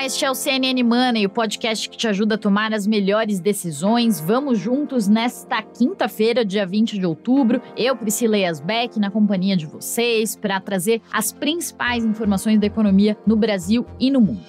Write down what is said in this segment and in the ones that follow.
este é o CNN Money, o podcast que te ajuda a tomar as melhores decisões. Vamos juntos nesta quinta-feira, dia 20 de outubro. Eu, Priscila Yasbeck, na companhia de vocês, para trazer as principais informações da economia no Brasil e no mundo.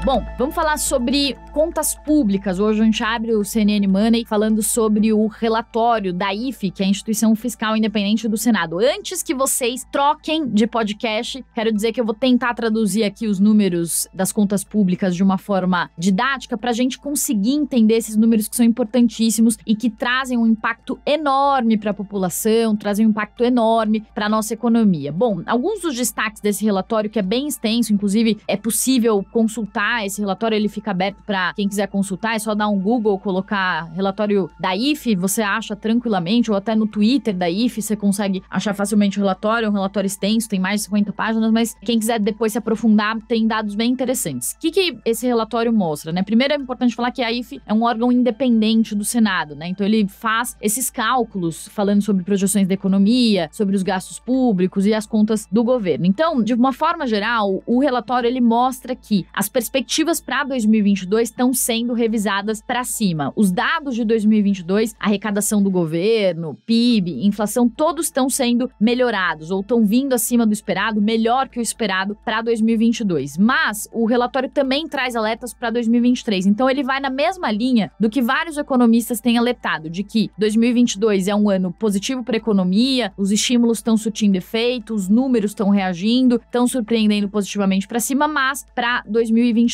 Bom, vamos falar sobre contas públicas. Hoje a gente abre o CNN Money falando sobre o relatório da IFE, que é a Instituição Fiscal Independente do Senado. Antes que vocês troquem de podcast, quero dizer que eu vou tentar traduzir aqui os números das contas públicas de uma forma didática para a gente conseguir entender esses números que são importantíssimos e que trazem um impacto enorme para a população, trazem um impacto enorme para a nossa economia. Bom, alguns dos destaques desse relatório, que é bem extenso, inclusive é possível consultar esse relatório, ele fica aberto para quem quiser consultar, é só dar um Google, colocar relatório da IFE, você acha tranquilamente, ou até no Twitter da IFE, você consegue achar facilmente o relatório, é um relatório extenso, tem mais de 50 páginas, mas quem quiser depois se aprofundar, tem dados bem interessantes. O que esse relatório mostra, né? Primeiro é importante falar que a IFE é um órgão independente do Senado, né? Então ele faz esses cálculos falando sobre projeções da economia, sobre os gastos públicos e as contas do governo. Então, de uma forma geral, o relatório ele mostra que as perspectivas para 2022 estão sendo revisadas para cima. Os dados de 2022, arrecadação do governo, PIB, inflação, todos estão sendo melhorados ou estão vindo acima do esperado, melhor que o esperado para 2022. Mas o relatório também traz alertas para 2023. Então ele vai na mesma linha do que vários economistas têm alertado, de que 2022 é um ano positivo para a economia, os estímulos estão surtindo efeito, os números estão reagindo, estão surpreendendo positivamente para cima, mas para 2023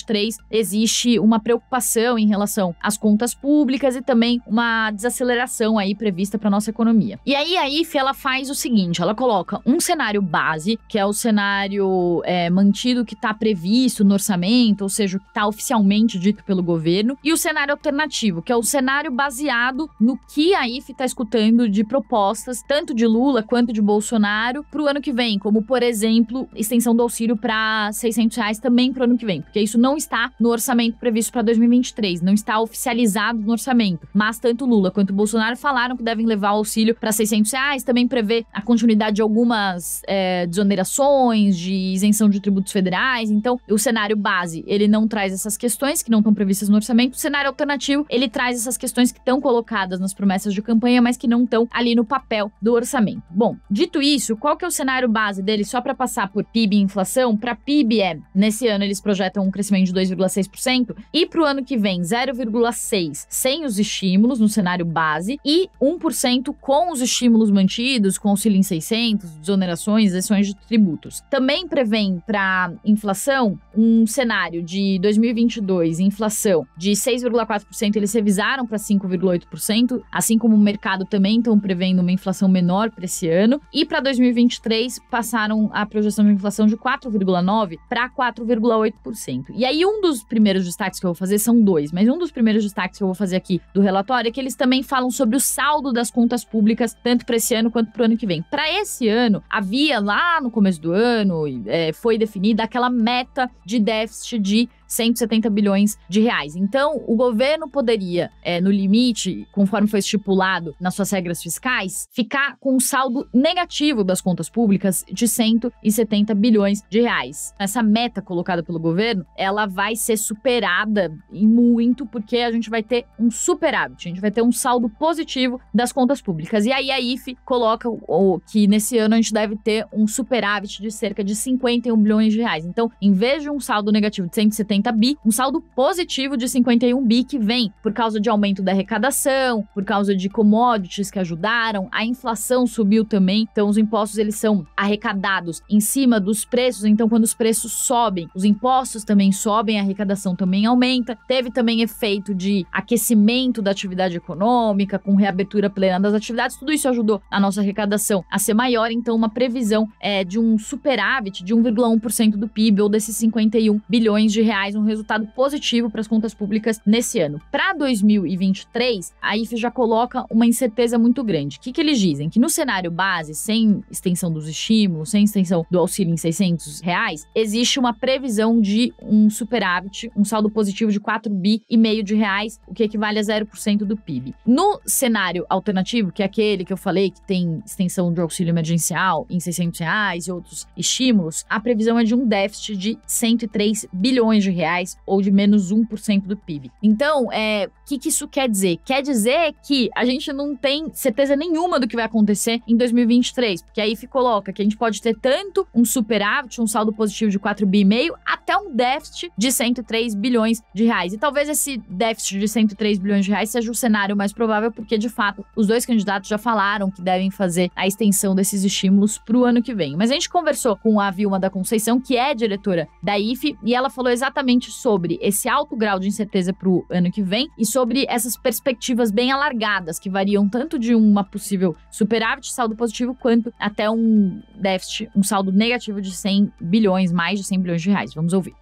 existe uma preocupação em relação às contas públicas e também uma desaceleração aí prevista para nossa economia. E aí a IFE ela faz o seguinte, ela coloca um cenário base, que é o cenário mantido que está previsto no orçamento, ou seja, o que está oficialmente dito pelo governo, e o cenário alternativo, que é o cenário baseado no que a IFE está escutando de propostas, tanto de Lula quanto de Bolsonaro, para o ano que vem, como, por exemplo, extensão do auxílio para R$600 também para o ano que vem, porque isso não está no orçamento previsto para 2023, não está oficializado no orçamento, mas tanto Lula quanto Bolsonaro falaram que devem levar o auxílio para R$600, também prevê a continuidade de algumas desonerações, de isenção de tributos federais. Então o cenário base, ele não traz essas questões que não estão previstas no orçamento. O cenário alternativo, ele traz essas questões que estão colocadas nas promessas de campanha, mas que não estão ali no papel do orçamento. Bom, dito isso, qual que é o cenário base dele, só para passar por PIB e inflação? Para PIB nesse ano eles projetam um crescimento de 2,6% e para o ano que vem 0,6% sem os estímulos no cenário base e 1% com os estímulos mantidos, com auxílio em 600, desonerações, isenções de tributos. Também prevêem para inflação um cenário de 2022, inflação de 6,4%, eles revisaram para 5,8%, assim como o mercado também estão prevendo uma inflação menor para esse ano, e para 2023 passaram a projeção de inflação de 4,9% para 4,8%. E aí um dos primeiros destaques que eu vou fazer são dois, mas um dos primeiros destaques que eu vou fazer aqui do relatório é que eles também falam sobre o saldo das contas públicas, tanto para esse ano quanto para o ano que vem. Para esse ano, havia lá no começo do ano, foi definida aquela meta de déficit de 170 bilhões de reais. Então, o governo poderia, no limite, conforme foi estipulado nas suas regras fiscais, ficar com um saldo negativo das contas públicas de 170 bilhões de reais. Essa meta colocada pelo governo, ela vai ser superada em muito, porque a gente vai ter um superávit, a gente vai ter um saldo positivo das contas públicas. E aí a IFE coloca que nesse ano a gente deve ter um superávit de cerca de 51 bilhões de reais. Então, em vez de um saldo negativo de 170 bi, um saldo positivo de 51 bi que vem por causa de aumento da arrecadação, por causa de commodities que ajudaram, a inflação subiu também, então os impostos eles são arrecadados em cima dos preços, então quando os preços sobem, os impostos também sobem, a arrecadação também aumenta. Teve também efeito de aquecimento da atividade econômica, com reabertura plena das atividades, tudo isso ajudou a nossa arrecadação a ser maior, então uma previsão de um superávit de 1,1% do PIB ou desses 51 bilhões de reais reais, um resultado positivo para as contas públicas nesse ano. Para 2023, a IFE já coloca uma incerteza muito grande. O que eles dizem? Que no cenário base, sem extensão dos estímulos, sem extensão do auxílio em R$600, existe uma previsão de um superávit, um saldo positivo de 4,5 bi de reais, o que equivale a 0% do PIB. No cenário alternativo, que é aquele que eu falei que tem extensão do auxílio emergencial em R$600 e outros estímulos, a previsão é de um déficit de 103 bilhões de reais ou de menos 1% do PIB. Então, o que isso quer dizer? Quer dizer que a gente não tem certeza nenhuma do que vai acontecer em 2023, porque aí coloca que a gente pode ter tanto um superávit, um saldo positivo de 4,5 bi, até um déficit de 103 bilhões de reais. E talvez esse déficit de 103 bilhões de reais seja o cenário mais provável, porque, de fato, os dois candidatos já falaram que devem fazer a extensão desses estímulos para o ano que vem. Mas a gente conversou com a Vilma da Conceição, que é diretora da IFE, e ela falou exatamente sobre esse alto grau de incerteza para o ano que vem e sobre essas perspectivas bem alargadas, que variam tanto de uma possível superávit, saldo positivo, quanto até um déficit, um saldo negativo de 100 bilhões, mais de 100 bilhões de reais. Vamos ouvir.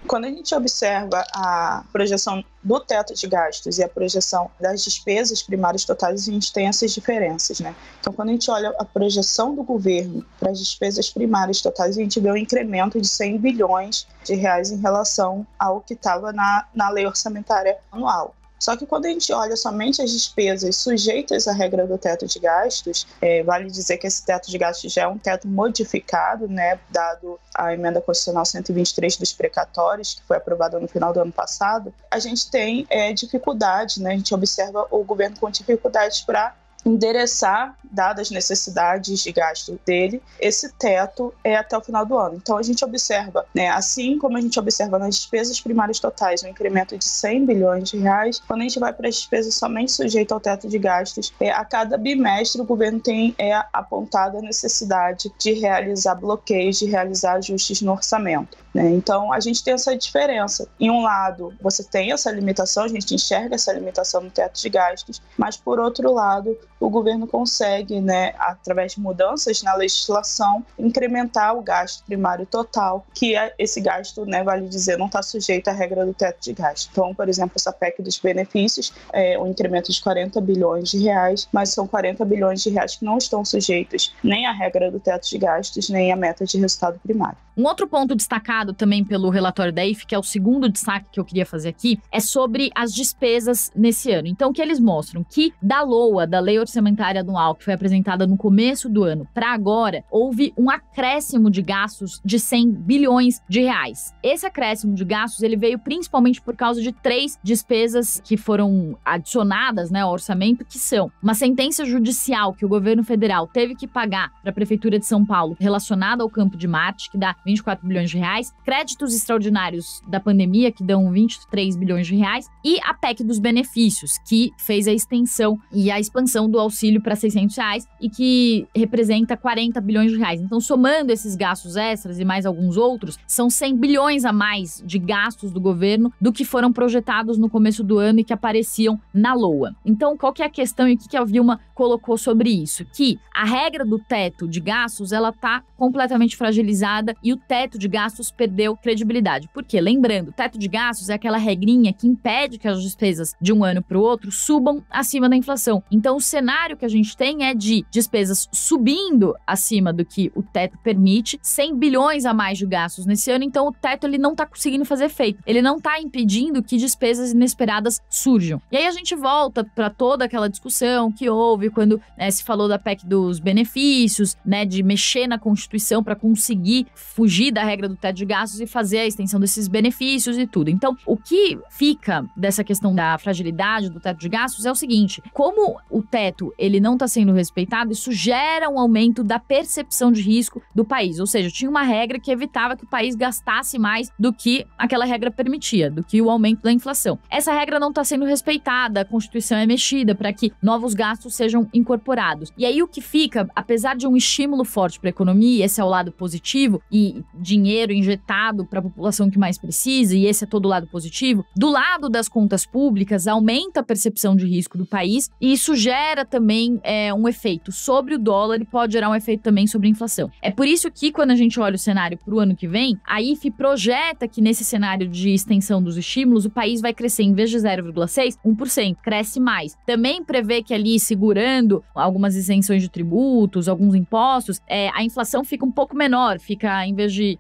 Quando a gente observa a projeção do teto de gastos e a projeção das despesas primárias totais, a gente tem essas diferenças, né? Então, quando a gente olha a projeção do governo para as despesas primárias totais, a gente vê um incremento de 100 bilhões de reais em relação ao que estava na lei orçamentária anual. Só que quando a gente olha somente as despesas sujeitas à regra do teto de gastos, vale dizer que esse teto de gastos já é um teto modificado, né, dado a emenda constitucional 123 dos precatórios, que foi aprovada no final do ano passado, a gente tem dificuldade, né, a gente observa o governo com dificuldades para endereçar, dadas as necessidades de gasto dele, esse teto até o final do ano. Então, a gente observa, né, assim como a gente observa nas despesas primárias totais, um incremento de 100 bilhões de reais, quando a gente vai para as despesas somente sujeitas ao teto de gastos, a cada bimestre o governo tem apontado a necessidade de realizar bloqueios, de realizar ajustes no orçamento, né? Então, a gente tem essa diferença. Em um lado, você tem essa limitação, a gente enxerga essa limitação no teto de gastos, mas, por outro lado, o governo consegue, né, através de mudanças na legislação, incrementar o gasto primário total, que esse gasto, né, vale dizer, não está sujeito à regra do teto de gasto. Então, por exemplo, essa PEC dos benefícios um incremento de 40 bilhões de reais, mas são 40 bilhões de reais que não estão sujeitos nem à regra do teto de gastos, nem à meta de resultado primário. Um outro ponto destacado também pelo relatório da IFE, que é o segundo destaque que eu queria fazer aqui, é sobre as despesas nesse ano. Então, o que eles mostram? Que da LOA, da Lei Orçamentária Anual, que foi apresentada no começo do ano, para agora, houve um acréscimo de gastos de 100 bilhões de reais. Esse acréscimo de gastos, ele veio principalmente por causa de 3 despesas que foram adicionadas, né, ao orçamento, que são uma sentença judicial que o governo federal teve que pagar para a Prefeitura de São Paulo relacionada ao Campo de Marte, que dá 24 bilhões de reais, créditos extraordinários da pandemia, que dão 23 bilhões de reais, e a PEC dos benefícios, que fez a extensão e a expansão do auxílio para R$600 e que representa 40 bilhões de reais. Então, somando esses gastos extras e mais alguns outros, são 100 bilhões a mais de gastos do governo do que foram projetados no começo do ano e que apareciam na LOA. Então, qual que é a questão e o que a Vilma colocou sobre isso? Que a regra do teto de gastos, ela está completamente fragilizada e o teto de gastos perdeu credibilidade. Por quê? Lembrando, o teto de gastos é aquela regrinha que impede que as despesas de um ano para o outro subam acima da inflação. Então, o cenário que a gente tem é de despesas subindo acima do que o teto permite, 100 bilhões a mais de gastos nesse ano, então o teto ele não está conseguindo fazer efeito. Ele não está impedindo que despesas inesperadas surjam. E aí a gente volta para toda aquela discussão que houve quando se falou da PEC dos benefícios, né, de mexer na Constituição para conseguir fugir da regra do teto de gastos e fazer a extensão desses benefícios e tudo. Então, o que fica dessa questão da fragilidade do teto de gastos é o seguinte: como o teto ele não está sendo respeitado, isso gera um aumento da percepção de risco do país. Ou seja, tinha uma regra que evitava que o país gastasse mais do que aquela regra permitia, do que o aumento da inflação. Essa regra não está sendo respeitada, a Constituição é mexida para que novos gastos sejam estejam incorporados. E aí o que fica, apesar de um estímulo forte para a economia, esse é o lado positivo, e dinheiro injetado para a população que mais precisa, e esse é todo o lado positivo, do lado das contas públicas aumenta a percepção de risco do país, e isso gera também um efeito sobre o dólar e pode gerar um efeito também sobre a inflação. É por isso que quando a gente olha o cenário para o ano que vem, a IFE projeta que nesse cenário de extensão dos estímulos, o país vai crescer em vez de 0,6%, 1%, cresce mais. Também prevê que ali, segurando algumas isenções de tributos, alguns impostos, a inflação fica um pouco menor, fica em vez de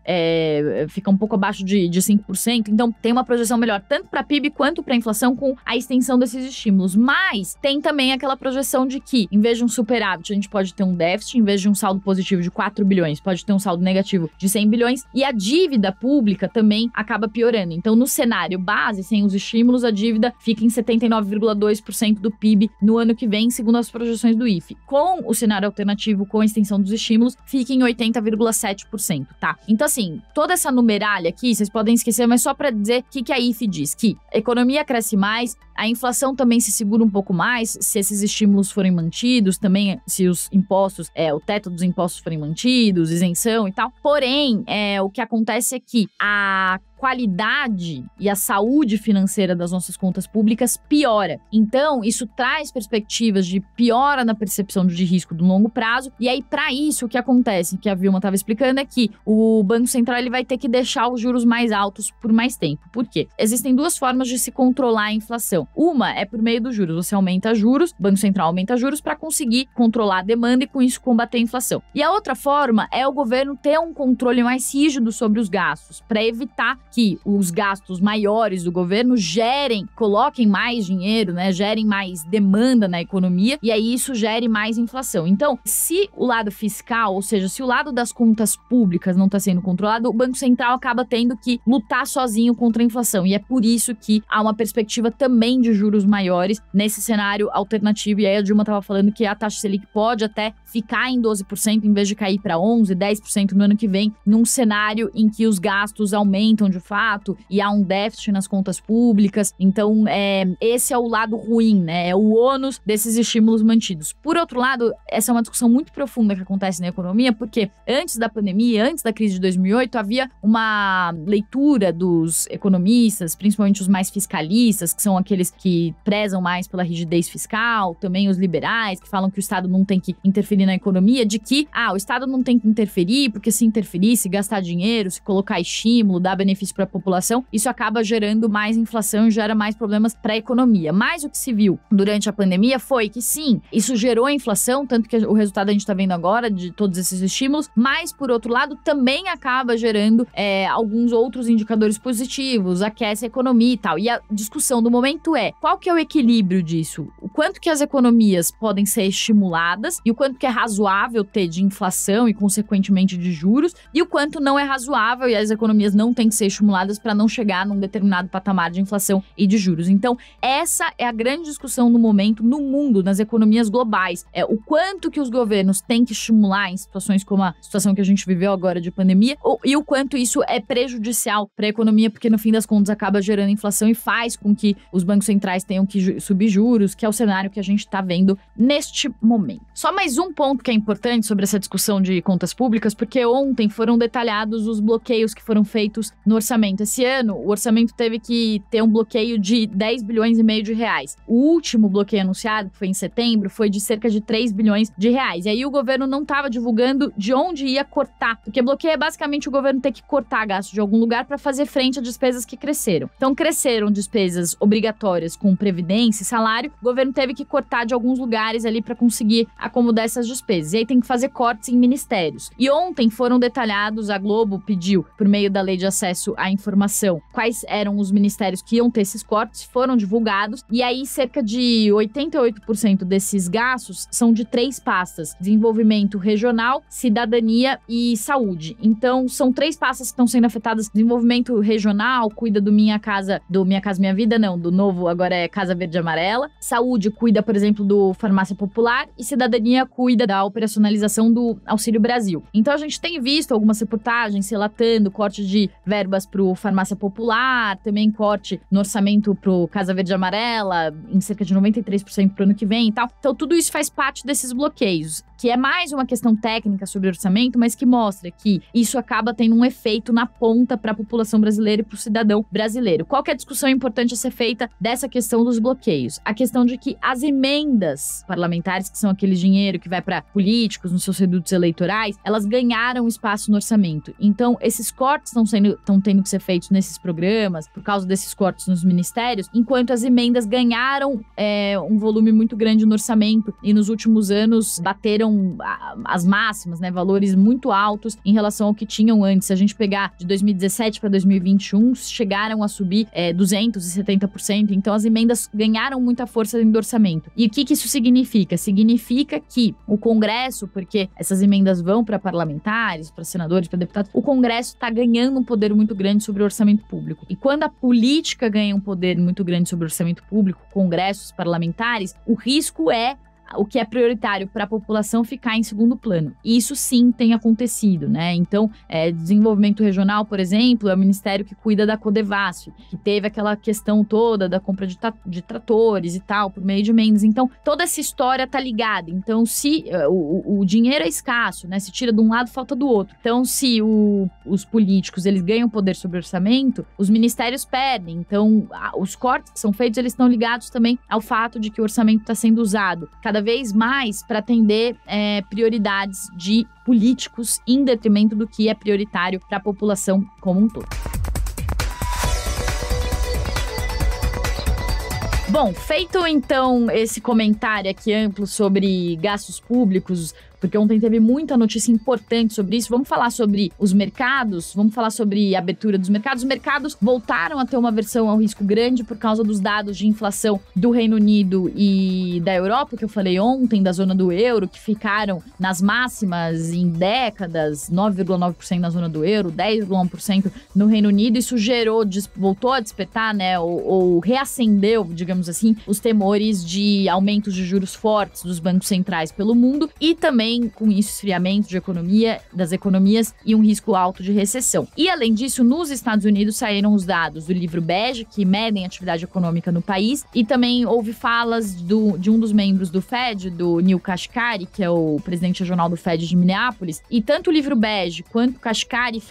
fica um pouco abaixo de 5%, então tem uma projeção melhor tanto para PIB quanto para a inflação com a extensão desses estímulos. Mas tem também aquela projeção de que, em vez de um superávit, a gente pode ter um déficit, em vez de um saldo positivo de 4 bilhões, pode ter um saldo negativo de 100 bilhões, e a dívida pública também acaba piorando. Então, no cenário base, sem os estímulos, a dívida fica em 79,2% do PIB no ano que vem, segundo as projeções do IFE. Com o cenário alternativo, com a extensão dos estímulos, fica em 80,7%, tá? Então, assim, toda essa numeralha aqui, vocês podem esquecer, mas só para dizer o que a IFE diz, que a economia cresce mais, a inflação também se segura um pouco mais, se esses estímulos forem mantidos, também se os impostos, o teto dos impostos forem mantidos, isenção e tal. Porém, o que acontece é que a qualidade e a saúde financeira das nossas contas públicas piora. Então, isso traz perspectivas de piora na percepção de risco do longo prazo. E aí, para isso, o que acontece, que a Vilma estava explicando, é que o Banco Central ele vai ter que deixar os juros mais altos por mais tempo. Por quê? Existem duas formas de se controlar a inflação. Uma é por meio dos juros. Você aumenta juros, o Banco Central aumenta juros para conseguir controlar a demanda e, com isso, combater a inflação. E a outra forma é o governo ter um controle mais rígido sobre os gastos, para evitar que os gastos maiores do governo coloquem mais dinheiro, né, gerem mais demanda na economia, e aí isso gere mais inflação. Então, se o lado fiscal, ou seja, se o lado das contas públicas não está sendo controlado, o Banco Central acaba tendo que lutar sozinho contra a inflação, e é por isso que há uma perspectiva também de juros maiores nesse cenário alternativo. E aí a Dilma estava falando que a taxa Selic pode até ficar em 12% em vez de cair para 11%, 10% no ano que vem, num cenário em que os gastos aumentam de fato e há um déficit nas contas públicas. Então, esse é o lado ruim, né? É o ônus desses estímulos mantidos. Por outro lado, essa é uma discussão muito profunda que acontece na economia, porque antes da pandemia, antes da crise de 2008, havia uma leitura dos economistas, principalmente os mais fiscalistas, que são aqueles que prezam mais pela rigidez fiscal, também os liberais, que falam que o Estado não tem que interferir na economia, de que, o Estado não tem que interferir, porque se interferir, se gastar dinheiro, se colocar estímulo, dar benefício para a população, isso acaba gerando mais inflação e gera mais problemas para a economia. Mas o que se viu durante a pandemia foi que, sim, isso gerou a inflação, tanto que o resultado a gente está vendo agora de todos esses estímulos, mas, por outro lado, também acaba gerando alguns outros indicadores positivos, aquece a economia e tal. E a discussão do momento é, qual que é o equilíbrio disso? O quanto que as economias podem ser estimuladas e o quanto que é razoável ter de inflação e, consequentemente, de juros, e o quanto não é razoável e as economias não têm que ser estimuladas para não chegar num determinado patamar de inflação e de juros. Então, essa é a grande discussão no momento no mundo, nas economias globais. O quanto que os governos têm que estimular em situações como a situação que a gente viveu agora de pandemia, e o quanto isso é prejudicial para a economia, porque no fim das contas acaba gerando inflação e faz com que os bancos centrais tenham que subir juros, que é o cenário que a gente está vendo neste momento. Só mais um ponto que é importante sobre essa discussão de contas públicas, porque ontem foram detalhados os bloqueios que foram feitos no orçamento. Esse ano, o orçamento teve que ter um bloqueio de 10 bilhões e meio de reais. O último bloqueio anunciado, que foi em setembro, foi de cerca de 3 bilhões de reais. E aí o governo não estava divulgando de onde ia cortar, porque bloqueio é basicamente o governo ter que cortar gasto de algum lugar para fazer frente a despesas que cresceram. Então, cresceram despesas obrigatórias com previdência e salário, o governo teve que cortar de alguns lugares ali para conseguir acomodar essas despesas. E aí tem que fazer cortes em ministérios. E ontem foram detalhados, a Globo pediu, por meio da Lei de Acesso à Informação, quais eram os ministérios que iam ter esses cortes, foram divulgados, e aí cerca de 88% desses gastos são de 3 pastas: desenvolvimento regional, cidadania e saúde. Então, são 3 pastas que estão sendo afetadas. Desenvolvimento regional cuida do Minha Casa Minha Vida, não, do novo agora é Casa Verde e Amarela. Saúde cuida, por exemplo, do Farmácia Popular e Cidadania cuida da operacionalização do Auxílio Brasil. Então a gente tem visto algumas reportagens relatando corte de verbas para o Farmácia Popular, também corte no orçamento para o Casa Verde e Amarela, em cerca de 93% para o ano que vem e tal. Então tudo isso faz parte desses bloqueios, que é mais uma questão técnica sobre orçamento, mas que mostra que isso acaba tendo um efeito na ponta para a população brasileira e para o cidadão brasileiro. Qual que é a discussão importante a ser feita dessa questão dos bloqueios? A questão de que as emendas parlamentares, que são aquele dinheiro que vai para políticos nos seus redutos eleitorais, elas ganharam espaço no orçamento. Então, esses cortes estão tendo que ser feitos nesses programas, por causa desses cortes nos ministérios, enquanto as emendas ganharam um volume muito grande no orçamento e nos últimos anos bateram as máximas, né, valores muito altos em relação ao que tinham antes. Se a gente pegar de 2017 para 2021, chegaram a subir 270%. Então, as emendas ganharam muita força dentro do orçamento. E o que isso significa? Significa que o Congresso, porque essas emendas vão para parlamentares, para senadores, para deputados, o Congresso está ganhando um poder muito grande sobre o orçamento público. E quando a política ganha um poder muito grande sobre o orçamento público, congressos parlamentares, o risco é o que é prioritário para a população ficar em segundo plano. E isso sim tem acontecido, né? Então, desenvolvimento regional, por exemplo, é o ministério que cuida da Codevasf, que teve aquela questão toda da compra de tratores e tal, por meio de emendas. Então, toda essa história tá ligada. Então, se o dinheiro é escasso, né? Se tira de um lado, falta do outro. Então, se os políticos, eles ganham poder sobre o orçamento, os ministérios perdem. Então, os cortes que são feitos, eles estão ligados também ao fato de que o orçamento está sendo usado cada vez mais para atender prioridades de políticos em detrimento do que é prioritário para a população como um todo. Bom, feito então esse comentário aqui amplo sobre gastos públicos, porque ontem teve muita notícia importante sobre isso. Vamos falar sobre os mercados, vamos falar sobre a abertura dos mercados. Os mercados voltaram a ter uma aversão ao risco grande por causa dos dados de inflação do Reino Unido e da Europa, que eu falei ontem, da zona do euro, que ficaram nas máximas em décadas, 9,9% na zona do euro, 10,1% no Reino Unido. Isso voltou a despertar, né, ou reacendeu, digamos assim, os temores de aumentos de juros fortes dos bancos centrais pelo mundo e também com isso esfriamento das economias e um risco alto de recessão. E além disso, nos Estados Unidos saíram os dados do livro bege, que medem a atividade econômica no país, e também houve falas de um dos membros do Fed, do Neil Kashkari, que é o presidente regional do Fed de Minneapolis, e tanto o livro bege quanto o Kashkari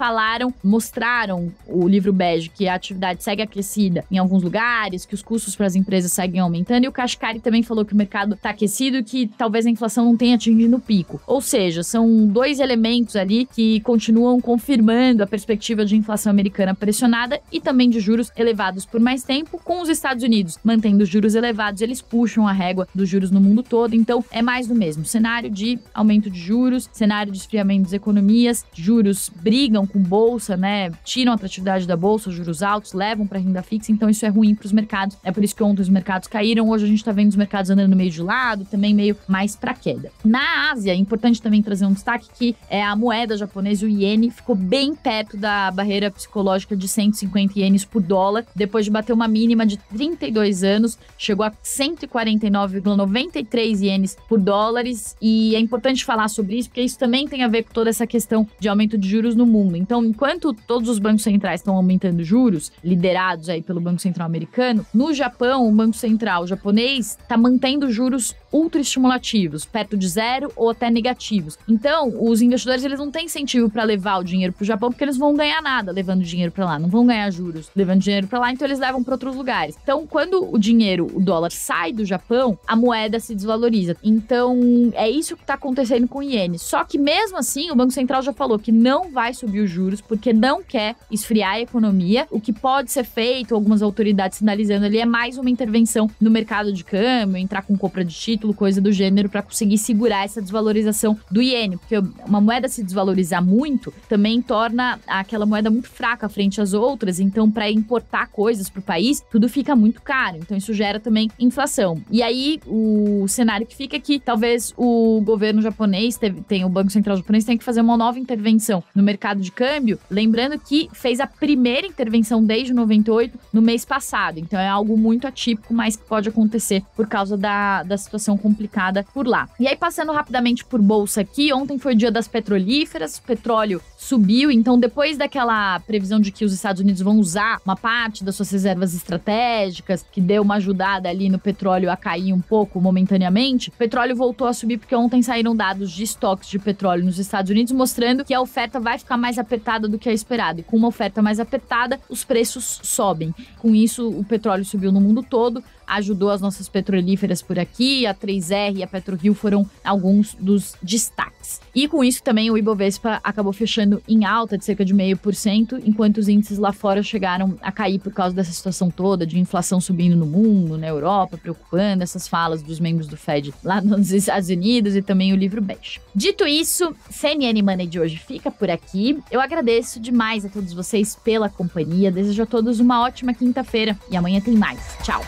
mostraram o livro bege que a atividade segue aquecida em alguns lugares, que os custos para as empresas seguem aumentando, e o Kashkari também falou que o mercado está aquecido e que talvez a inflação não tenha atingido o pico. Ou seja, são dois elementos ali que continuam confirmando a perspectiva de inflação americana pressionada e também de juros elevados por mais tempo. Com os Estados Unidos mantendo os juros elevados, eles puxam a régua dos juros no mundo todo. Então, é mais do mesmo. Cenário de aumento de juros, cenário de esfriamento das economias, juros brigam com bolsa, né? Tiram a atratividade da bolsa, os juros altos, levam para renda fixa. Então, isso é ruim para os mercados. É por isso que ontem os mercados caíram. Hoje a gente está vendo os mercados andando meio de lado, também meio mais para queda. Na Ásia, é importante também trazer um destaque que a moeda japonesa, o iene, ficou bem perto da barreira psicológica de 150 ienes por dólar, depois de bater uma mínima de 32 anos, chegou a 149,93 ienes por dólares, e é importante falar sobre isso, porque isso também tem a ver com toda essa questão de aumento de juros no mundo. Então, enquanto todos os bancos centrais estão aumentando juros, liderados aí pelo Banco Central americano, no Japão, o Banco Central japonês está mantendo juros ultra estimulativos, perto de zero ou até negativos. Então, os investidores, eles não têm incentivo para levar o dinheiro para o Japão, porque eles vão ganhar nada levando dinheiro para lá, não vão ganhar juros levando dinheiro para lá, então eles levam para outros lugares. Então, quando o dólar sai do Japão, a moeda se desvaloriza. Então, é isso que está acontecendo com o iene. Só que mesmo assim, o Banco Central já falou que não vai subir os juros, porque não quer esfriar a economia. O que pode ser feito, algumas autoridades sinalizando ali, é mais uma intervenção no mercado de câmbio, entrar com compra de título, coisa do gênero, para conseguir segurar essa desvalorização desvalorização do iene, porque uma moeda se desvalorizar muito também torna aquela moeda muito fraca frente às outras, então para importar coisas para o país, tudo fica muito caro, então isso gera também inflação. E aí o cenário que fica é que talvez o governo japonês, o Banco Central japonês tem que fazer uma nova intervenção no mercado de câmbio, lembrando que fez a primeira intervenção desde 98 no mês passado, então é algo muito atípico, mas que pode acontecer por causa da situação complicada por lá. E aí, passando rapidamente por bolsa aqui, ontem foi o dia das petrolíferas, o petróleo subiu, então depois daquela previsão de que os Estados Unidos vão usar uma parte das suas reservas estratégicas, que deu uma ajudada ali no petróleo a cair um pouco momentaneamente, o petróleo voltou a subir porque ontem saíram dados de estoques de petróleo nos Estados Unidos mostrando que a oferta vai ficar mais apertada do que a esperada, e com uma oferta mais apertada, os preços sobem. Com isso, o petróleo subiu no mundo todo, ajudou as nossas petrolíferas por aqui, a 3R e a PetroRio foram alguns dos destaques. E com isso também o Ibovespa acabou fechando em alta de cerca de 0,5%, enquanto os índices lá fora chegaram a cair por causa dessa situação toda de inflação subindo no mundo, na Europa, preocupando essas falas dos membros do Fed lá nos Estados Unidos e também o livro bege. Dito isso, CNN Money de hoje fica por aqui. Eu agradeço demais a todos vocês pela companhia, desejo a todos uma ótima quinta-feira e amanhã tem mais. Tchau!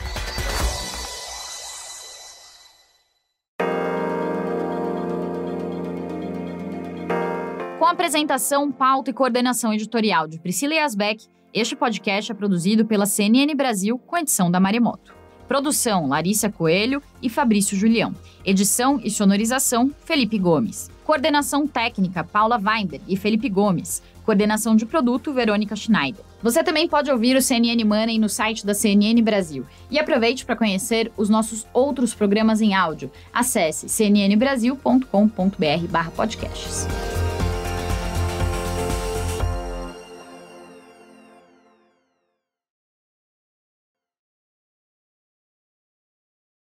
Com apresentação, pauta e coordenação editorial de Priscila Yasbeck, este podcast é produzido pela CNN Brasil com edição da Maremoto. Produção, Larissa Coelho e Fabrício Julião. Edição e sonorização, Felipe Gomes. Coordenação técnica, Paula Weinder e Felipe Gomes. Coordenação de produto, Verônica Schneider. Você também pode ouvir o CNN Money no site da CNN Brasil. E aproveite para conhecer os nossos outros programas em áudio. Acesse cnnbrasil.com.br/podcasts.